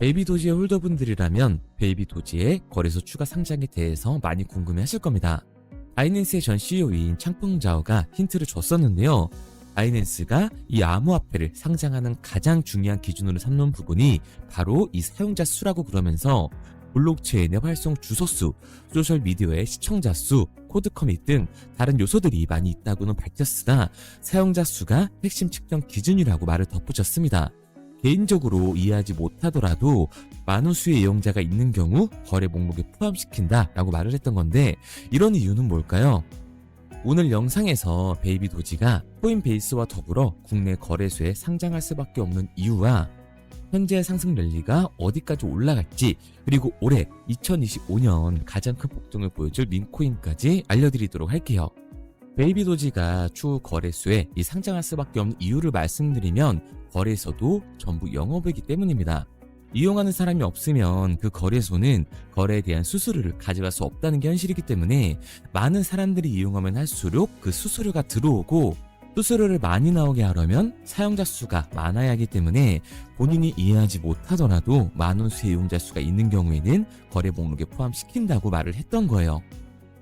베이비 도지의 홀더분들이라면 베이비 도지의 거래소 추가 상장에 대해서 많이 궁금해 하실 겁니다. 바이낸스의 전 CEO인 창펑자오가 힌트를 줬었는데요. 바이낸스가 이 암호화폐를 상장하는 가장 중요한 기준으로 삼는 부분이 바로 이 사용자 수라고 그러면서 블록체인의 활성 주소수, 소셜미디어의 시청자 수, 코드 커밋 등 다른 요소들이 많이 있다고는 밝혔으나 사용자 수가 핵심 측정 기준이라고 말을 덧붙였습니다. 개인적으로 이해하지 못하더라도 많은 수의 이용자가 있는 경우 거래 목록에 포함시킨다 라고 말을 했던 건데, 이런 이유는 뭘까요? 오늘 영상에서 베이비 도지가 코인베이스와 더불어 국내 거래소에 상장할 수밖에 없는 이유와 현재 상승 랠리가 어디까지 올라갈지, 그리고 올해 2025년 가장 큰 폭등을 보여줄 민코인까지 알려드리도록 할게요. 베이비 도지가 추후 거래소에 이 상장할 수밖에 없는 이유를 말씀드리면 거래소도 전부 영업이기 때문입니다. 이용하는 사람이 없으면 그 거래소는 거래에 대한 수수료를 가져갈 수 없다는 게 현실이기 때문에 많은 사람들이 이용하면 할수록 그 수수료가 들어오고, 수수료를 많이 나오게 하려면 사용자 수가 많아야 하기 때문에 본인이 이해하지 못하더라도 많은 수의 이용자 수가 있는 경우에는 거래 목록에 포함시킨다고 말을 했던 거예요.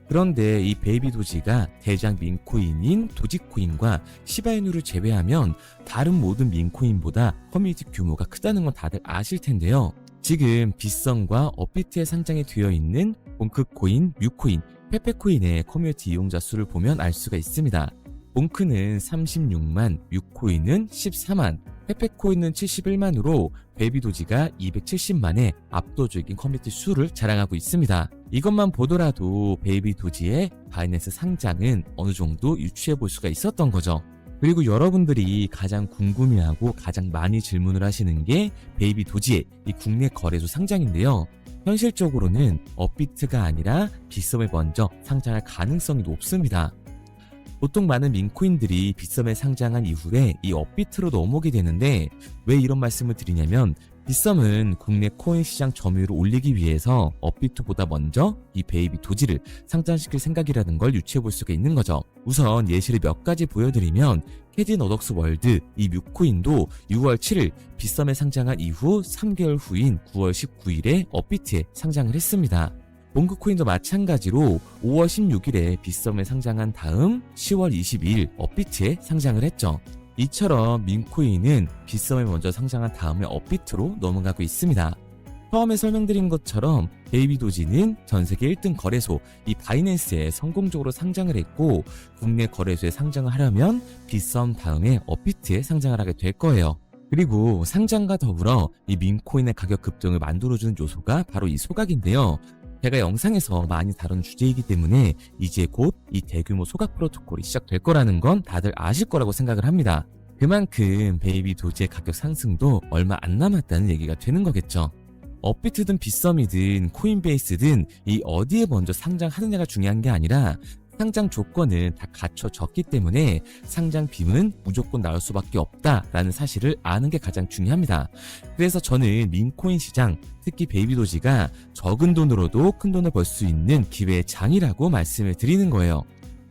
그런데 이 베이비 도지가 대장 민코인인 도지코인과 시바이누를 제외하면 다른 모든 민코인보다 커뮤니티 규모가 크다는 건 다들 아실 텐데요. 지금 빗썸과 업비트에 상장이 되어 있는 봉크코인, 뮤코인, 페페코인의 커뮤니티 이용자 수를 보면 알 수가 있습니다. 봉크는 36만, 뮤코인은 14만, 페페코인은 71만으로 베이비 도지가 270만의 압도적인 커뮤니티 수를 자랑하고 있습니다. 이것만 보더라도 베이비 도지의 바이낸스 상장은 어느 정도 유추해 볼 수가 있었던 거죠. 그리고 여러분들이 가장 궁금해하고 가장 많이 질문을 하시는 게 베이비 도지의 이 국내 거래소 상장인데요. 현실적으로는 업비트가 아니라 빗썸에 먼저 상장할 가능성이 높습니다. 보통 많은 민코인들이 빗썸에 상장한 이후에 이 업비트로 넘어오게 되는데, 왜 이런 말씀을 드리냐면 빗썸은 국내 코인 시장 점유율을 올리기 위해서 업비트보다 먼저 이 베이비 도지를 상장시킬 생각이라는 걸 유추해 볼 수가 있는 거죠. 우선 예시를 몇 가지 보여드리면 캐딘 어덕스 월드 이 뮤코인도 6월 7일 빗썸에 상장한 이후 3개월 후인 9월 19일에 업비트에 상장을 했습니다. 봉크코인도 마찬가지로 5월 16일에 빗썸에 상장한 다음 10월 22일 업비트에 상장을 했죠. 이처럼 민코인은 빗썸에 먼저 상장한 다음에 업비트로 넘어가고 있습니다. 처음에 설명드린 것처럼 베이비 도지는 전세계 1등 거래소 이 바이낸스에 성공적으로 상장을 했고, 국내 거래소에 상장을 하려면 빗썸 다음에 업비트에 상장을 하게 될 거예요. 그리고 상장과 더불어 이 민코인의 가격 급등을 만들어주는 요소가 바로 이 소각인데요. 제가 영상에서 많이 다룬 주제이기 때문에 이제 곧 이 대규모 소각 프로토콜이 시작될 거라는 건 다들 아실 거라고 생각을 합니다. 그만큼 베이비 도지의 가격 상승도 얼마 안 남았다는 얘기가 되는 거겠죠. 업비트든 빗썸이든 코인베이스든 이 어디에 먼저 상장하느냐가 중요한 게 아니라 상장 조건은 다 갖춰졌기 때문에 상장 빔은 무조건 나올 수밖에 없다라는 사실을 아는 게 가장 중요합니다. 그래서 저는 민코인 시장, 특히 베이비 도지가 적은 돈으로도 큰 돈을 벌 수 있는 기회의 장이라고 말씀을 드리는 거예요.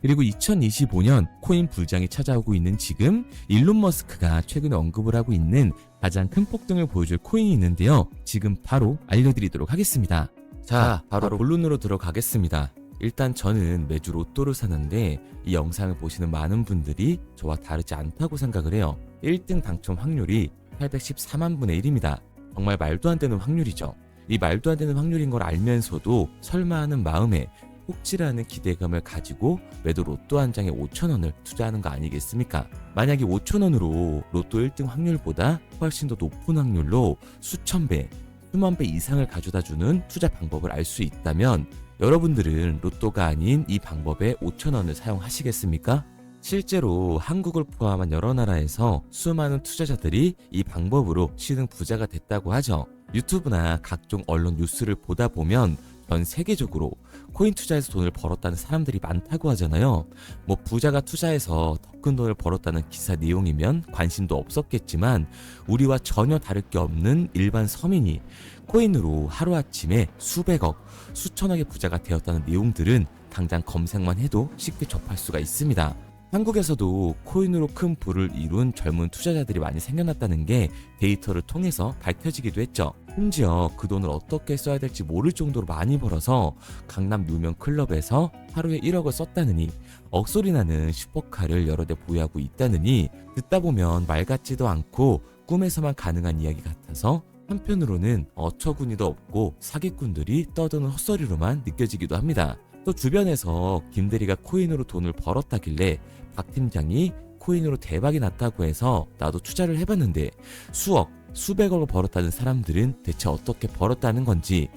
그리고 2025년 코인 불장이 찾아오고 있는 지금 일론 머스크가 최근에 언급을 하고 있는 가장 큰 폭등을 보여줄 코인이 있는데요. 지금 바로 알려드리도록 하겠습니다. 자, 바로 본론으로 들어가겠습니다. 일단 저는 매주 로또를 사는데 이 영상을 보시는 많은 분들이 저와 다르지 않다고 생각을 해요. 1등 당첨 확률이 814만 분의 1입니다. 정말 말도 안 되는 확률이죠. 이 말도 안 되는 확률인 걸 알면서도 설마 하는 마음에 혹시라는 기대감을 가지고 매도 로또 한 장에 5,000원을 투자하는 거 아니겠습니까? 만약에 5,000원으로 로또 1등 확률보다 훨씬 더 높은 확률로 수천 배, 수만 배 이상을 가져다주는 투자 방법을 알 수 있다면 여러분들은 로또가 아닌 이 방법에 5,000원을 사용하시겠습니까? 실제로 한국을 포함한 여러 나라에서 수많은 투자자들이 이 방법으로 신흥 부자가 됐다고 하죠. 유튜브나 각종 언론 뉴스를 보다 보면 전 세계적으로 코인 투자에서 돈을 벌었다는 사람들이 많다고 하잖아요. 뭐 부자가 투자해서 더 큰 돈을 벌었다는 기사 내용이면 관심도 없었겠지만, 우리와 전혀 다를 게 없는 일반 서민이 코인으로 하루아침에 수백억, 수천억의 부자가 되었다는 내용들은 당장 검색만 해도 쉽게 접할 수가 있습니다. 한국에서도 코인으로 큰 부를 이룬 젊은 투자자들이 많이 생겨났다는 게 데이터를 통해서 밝혀지기도 했죠. 심지어 그 돈을 어떻게 써야 될지 모를 정도로 많이 벌어서 강남 유명 클럽에서 하루에 1억을 썼다느니, 억소리 나는 슈퍼카를 여러 대 보유하고 있다느니, 듣다 보면 말 같지도 않고 꿈에서만 가능한 이야기 같아서 한편으로는 어처구니도 없고 사기꾼들이 떠드는 헛소리로만 느껴지기도 합니다. 또 주변에서 김대리가 코인으로 돈을 벌었다길래 박 팀장이 코인으로 대박이 났다고 해서 나도 투자를 해봤는데 수억, 수백억을 벌었다는 사람들은 대체 어떻게 벌었다는 건지,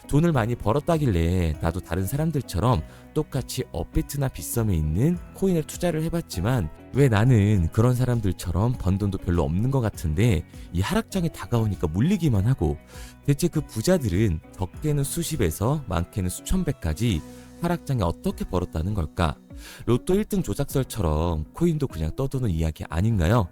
돈을 많이 벌었다길래 나도 다른 사람들처럼 똑같이 업비트나 빗썸에 있는 코인을 투자를 해봤지만 왜 나는 그런 사람들처럼 번 돈도 별로 없는 것 같은데 이 하락장이 다가오니까 물리기만 하고, 대체 그 부자들은 적게는 수십에서 많게는 수천 배까지 하락장에 어떻게 벌었다는 걸까? 로또 1등 조작설처럼 코인도 그냥 떠도는 이야기 아닌가요?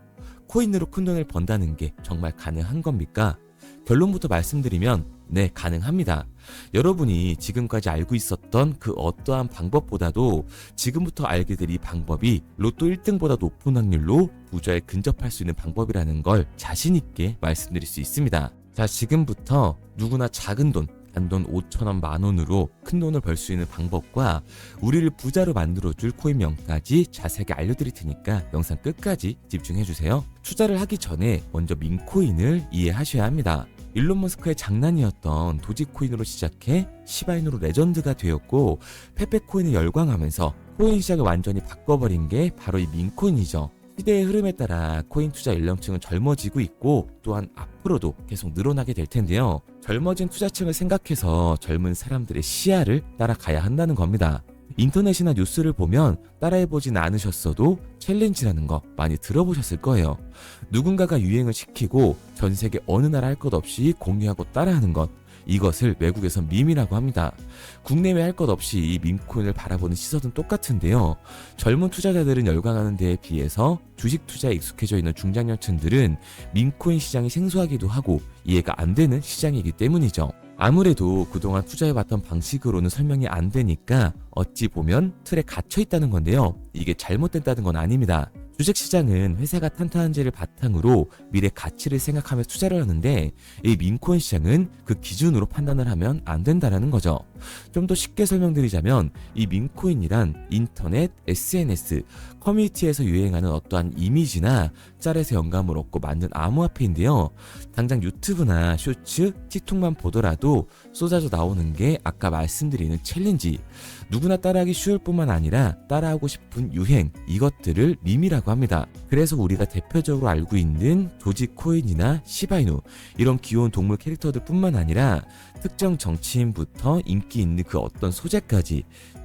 코인으로 큰돈을 번다는 게 정말 가능한 겁니까? 결론부터 말씀드리면 네, 가능합니다. 여러분이 지금까지 알고 있었던 그 어떠한 방법보다도 지금부터 알게 될 이 방법이 로또 1등보다 높은 확률로 부자에 근접할 수 있는 방법이라는 걸 자신 있게 말씀드릴 수 있습니다. 자, 지금부터 누구나 작은 돈, 단돈 5,000원, 만원으로 큰 돈을 벌 수 있는 방법과 우리를 부자로 만들어줄 코인명까지 자세하게 알려드릴 테니까 영상 끝까지 집중해주세요. 투자를 하기 전에 먼저 민코인을 이해하셔야 합니다. 일론 머스크의 장난이었던 도지코인으로 시작해 시바이누로 레전드가 되었고 페페코인에 열광하면서 코인 시장을 완전히 바꿔버린 게 바로 이 민코인이죠. 시대의 흐름에 따라 코인 투자 연령층은 젊어지고 있고 또한 앞으로도 계속 늘어나게 될 텐데요. 젊어진 투자층을 생각해서 젊은 사람들의 시야를 따라가야 한다는 겁니다. 인터넷이나 뉴스를 보면 따라해보진 않으셨어도 챌린지라는 거 많이 들어보셨을 거예요. 누군가가 유행을 시키고 전 세계 어느 나라 할 것 없이 공유하고 따라하는 것, 이것을 외국에선 밈이라고 합니다. 국내외 할 것 없이 이 밈코인을 바라보는 시선은 똑같은데요. 젊은 투자자들은 열광하는 데에 비해서 주식 투자에 익숙해져 있는 중장년층들은 밈코인 시장이 생소하기도 하고 이해가 안 되는 시장이기 때문이죠. 아무래도 그동안 투자해왔던 방식으로는 설명이 안 되니까 어찌 보면 틀에 갇혀 있다는 건데요. 이게 잘못됐다는 건 아닙니다. 주식시장은 회사가 탄탄한지를 바탕으로 미래 가치를 생각하며 투자를 하는데 이 민코인 시장은 그 기준으로 판단을 하면 안 된다는 거죠. 좀 더 쉽게 설명드리자면 이 민코인이란 인터넷, SNS, 커뮤니티에서 유행하는 어떠한 이미지나 짤에서 영감을 얻고 만든 암호화폐인데요. 당장 유튜브나 쇼츠, 틱톡만 보더라도 쏟아져 나오는 게 아까 말씀드리는 챌린지, 누구나 따라하기 쉬울 뿐만 아니라 따라하고 싶은 유행, 이것들을 밈이라고 합니다. 그래서 우리가 대표적으로 알고 있는 도지코인이나 시바이누, 이런 귀여운 동물 캐릭터들 뿐만 아니라 특정 정치인부터 인기 있는 그 어떤 소재까지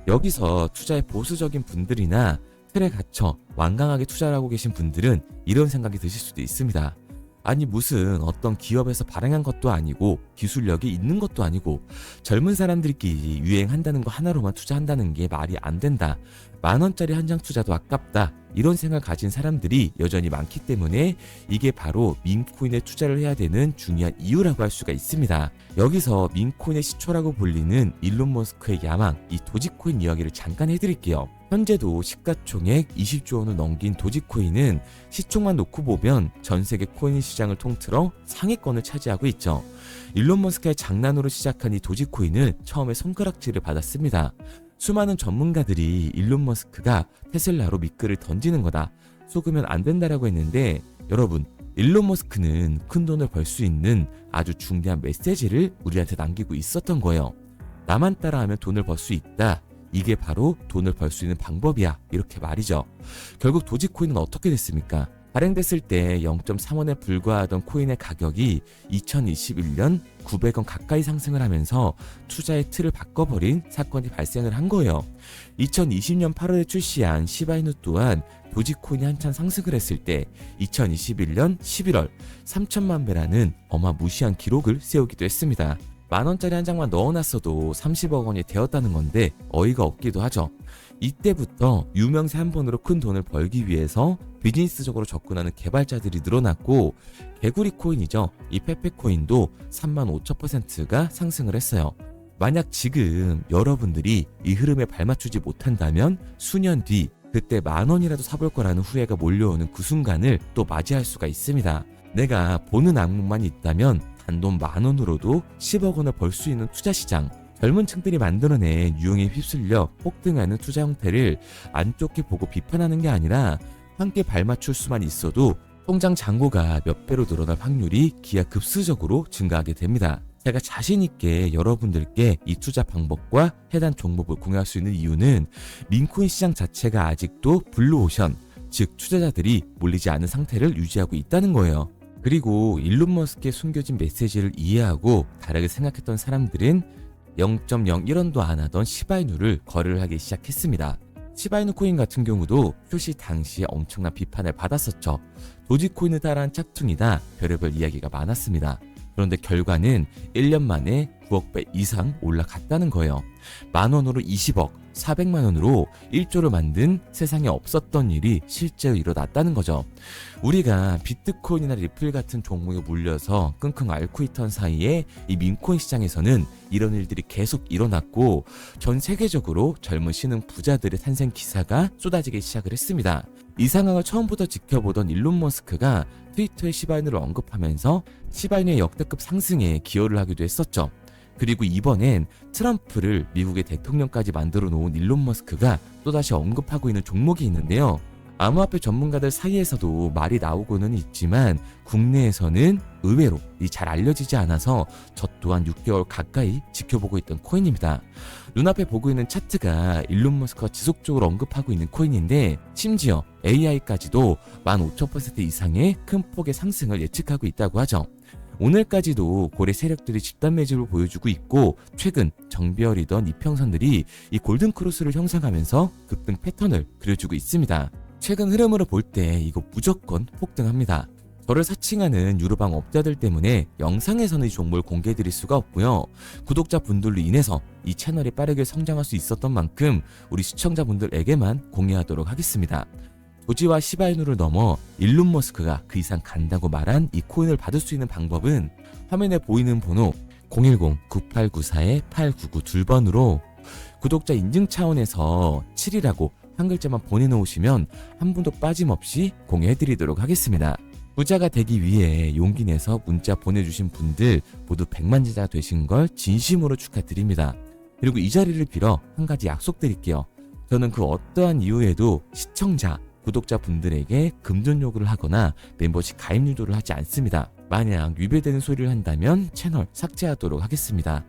여기서 투자에 보수적인 분들이나 틀에 갇혀 완강하게 투자를 하고 계신 분들은 이런 생각이 드실 수도 있습니다. 아니 무슨 어떤 기업에서 발행한 것도 아니고 기술력이 있는 것도 아니고 젊은 사람들끼리 유행한다는 거 하나로만 투자한다는 게 말이 안 된다. 10,000원짜리 한 장 투자도 아깝다. 이런 생각을 가진 사람들이 여전히 많기 때문에 이게 바로 민코인에 투자를 해야 되는 중요한 이유라고 할 수가 있습니다. 여기서 민코인의 시초라고 불리는 일론 머스크의 야망, 이 도지코인 이야기를 잠깐 해드릴게요. 현재도 시가총액 20조 원을 넘긴 도지코인은 시총만 놓고 보면 전 세계 코인 시장을 통틀어 상위권을 차지하고 있죠. 일론 머스크의 장난으로 시작한 이 도지코인은 처음에 손가락질을 받았습니다. 수많은 전문가들이 일론 머스크가 테슬라로 미끄를 던지는 거다, 속으면 안 된다라고 했는데 여러분, 일론 머스크는 큰 돈을 벌 수 있는 아주 중대한 메시지를 우리한테 남기고 있었던 거예요. 나만 따라하면 돈을 벌 수 있다. 이게 바로 돈을 벌 수 있는 방법이야. 이렇게 말이죠. 결국 도지코인은 어떻게 됐습니까? 발행됐을 때 0.3원에 불과하던 코인의 가격이 2021년 900원 가까이 상승을 하면서 투자의 틀을 바꿔버린 사건이 발생을 한 거예요. 2020년 8월에 출시한 시바이누 또한 도지코인이 한참 상승을 했을 때 2021년 11월 3천만 배라는 어마무시한 기록을 세우기도 했습니다. 10,000원짜리 한 장만 넣어놨어도 30억 원이 되었다는 건데 어이가 없기도 하죠. 이때부터 유명세 한 번으로 큰 돈을 벌기 위해서 비즈니스적으로 접근하는 개발자들이 늘어났고 개구리 코인이죠. 이 페페코인도 35,000%가 상승을 했어요. 만약 지금 여러분들이 이 흐름에 발맞추지 못한다면 수년 뒤 그때 10,000원이라도 사볼 거라는 후회가 몰려오는 그 순간을 또 맞이할 수가 있습니다. 내가 보는 악몽만 있다면 단돈 10,000원으로도 10억 원을 벌 수 있는 투자 시장. 젊은 층들이 만들어낸 유흥에 휩쓸려 폭등하는 투자 형태를 안 좋게 보고 비판하는 게 아니라 함께 발맞출 수만 있어도 통장 잔고가 몇 배로 늘어날 확률이 기하급수적으로 증가하게 됩니다. 제가 자신 있게 여러분들께 이 투자 방법과 해당 종목을 공유할 수 있는 이유는 민코인 시장 자체가 아직도 블루오션, 즉 투자자들이 몰리지 않은 상태를 유지하고 있다는 거예요. 그리고 일론 머스크의 숨겨진 메시지를 이해하고 다르게 생각했던 사람들은 0.01원도 안 하던 시바이누를 거래를 하기 시작했습니다. 시바이누 코인 같은 경우도 출시 당시에 엄청난 비판을 받았었죠. 도지코인을 따라한 짝퉁이다, 별의별 이야기가 많았습니다. 그런데 결과는 1년 만에 9억 배 이상 올라갔다는 거예요. 10,000원으로 20억, 400만 원으로 1조를 만든 세상에 없었던 일이 실제로 일어났다는 거죠. 우리가 비트코인이나 리플 같은 종목에 물려서 끙끙 앓고 있던 사이에 이 민코인 시장에서는 이런 일들이 계속 일어났고 전 세계적으로 젊은 신흥 부자들의 탄생 기사가 쏟아지기 시작을 했습니다. 이 상황을 처음부터 지켜보던 일론 머스크가 트위터에 시바이누를 언급하면서 시바이누의 역대급 상승에 기여를 하기도 했었죠. 그리고 이번엔 트럼프를 미국의 대통령까지 만들어 놓은 일론 머스크가 또다시 언급하고 있는 종목이 있는데요. 암호화폐 전문가들 사이에서도 말이 나오고는 있지만 국내에서는 의외로 잘 알려지지 않아서 저 또한 6개월 가까이 지켜보고 있던 코인입니다. 눈앞에 보고 있는 차트가 일론 머스크가 지속적으로 언급하고 있는 코인인데 심지어 AI까지도 15,000% 이상의 큰 폭의 상승을 예측하고 있다고 하죠. 오늘까지도 고래 세력들이 집단 매집을 보여주고 있고 최근 정비열이던 이평선들이 이 골든크로스를 형성하면서 급등 패턴을 그려주고 있습니다. 최근 흐름으로 볼 때 이거 무조건 폭등합니다. 저를 사칭하는 유로방 업자들 때문에 영상에서는 이 종목을 공개해드릴 수가 없고요. 구독자분들로 인해서 이 채널이 빠르게 성장할 수 있었던 만큼 우리 시청자분들에게만 공유하도록 하겠습니다. 도지와 시바이누를 넘어 일론 머스크가 그 이상 간다고 말한 이 코인을 받을 수 있는 방법은 화면에 보이는 번호 010-9894-8992번으로 구독자 인증 차원에서 7이라고 한 글자만 보내놓으시면 한 분도 빠짐없이 공유해드리도록 하겠습니다. 부자가 되기 위해 용기 내서 문자 보내주신 분들 모두 100만자가 되신 걸 진심으로 축하드립니다. 그리고 이 자리를 빌어 한 가지 약속드릴게요. 저는 그 어떠한 이유에도 시청자, 구독자분들에게 금전 요구를 하거나 멤버십 가입 유도를 하지 않습니다. 만약 위배되는 소리를 한다면 채널 삭제하도록 하겠습니다.